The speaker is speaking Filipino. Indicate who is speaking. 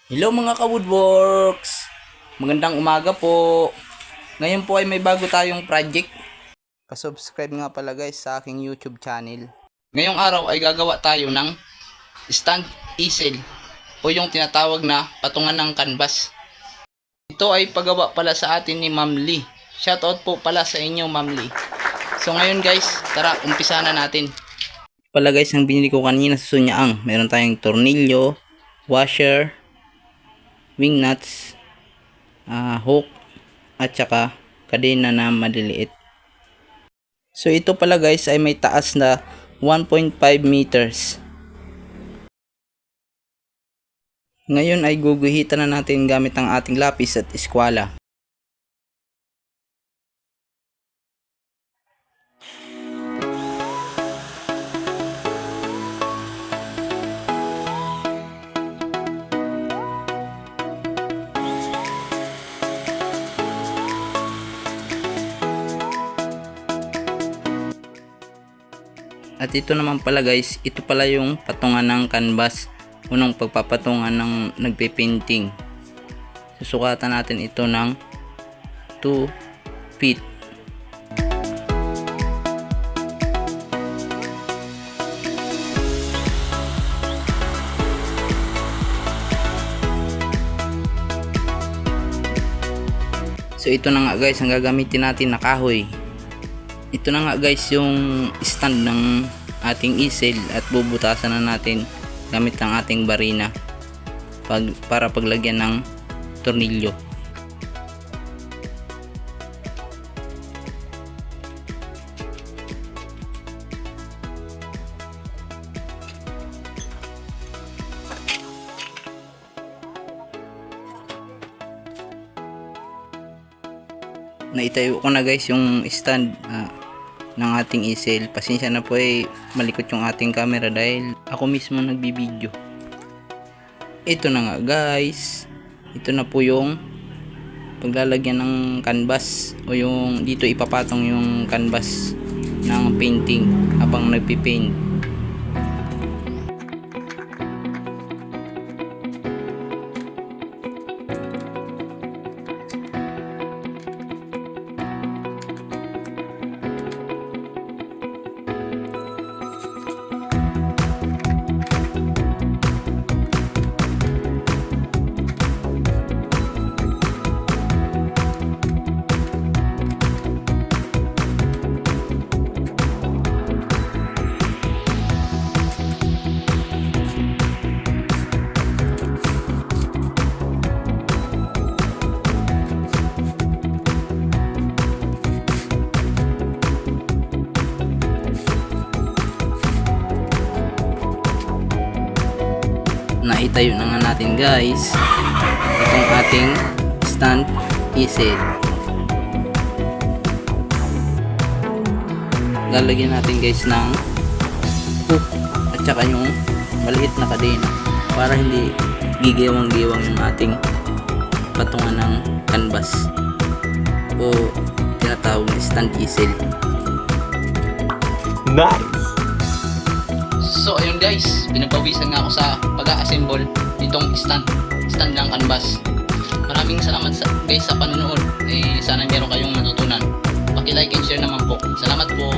Speaker 1: Hello mga ka-woodworks! Magandang umaga po. Ngayon po ay may bago tayong project. Pa-subscribe nga pala guys sa aking YouTube channel. Ngayong araw ay gagawa tayo ng stand easel o yung tinatawag na patungan ng canvas. Ito ay pagawa pala sa atin ni Ma'am Lee. Shoutout po pala sa inyo Ma'am Lee. So ngayon guys, tara umpisa na natin. Pala guys, ang binili ko kanina sa Sunyaang, meron tayong tornilyo, washer, wing nuts, hook, at saka kadena na maliliit. So ito pala guys ay may taas na 1.5 meters. Ngayon ay guguhitan na natin gamit ang ating lapis at eskwala. At ito naman pala guys, ito pala yung patungan ng canvas, unang pagpapatungan ng nagpe-painting. Susukatan natin ito ng 2 feet. So ito na nga guys ang gagamitin natin na kahoy. Ito na nga guys yung stand ng ating easel at bubutasan na natin gamit ang ating barina para paglagyan ng tornilyo. Naitayo ko na guys yung stand ng ating easel. Pasensya na po malikot yung ating camera dahil ako mismo nagbibideo. Ito na nga guys, ito na po yung paglalagyan ng canvas o yung dito ipapatong yung canvas ng painting habang nagpipaint. Naitayo na nga natin guys itong ating stand easel. Lalagyan natin guys ng hook at saka yung maliit na kadena para hindi gigewang-gewang yung ating patungan ng canvas o tinatawag na stand easel.
Speaker 2: Nice!
Speaker 1: So ayun guys, pinapawisan nga ako sa pag-a-assemble nitong stand ng canvas. Maraming salamat guys sa panonood. Sana meron kayong natutunan. Paki-like and share naman po. Salamat po.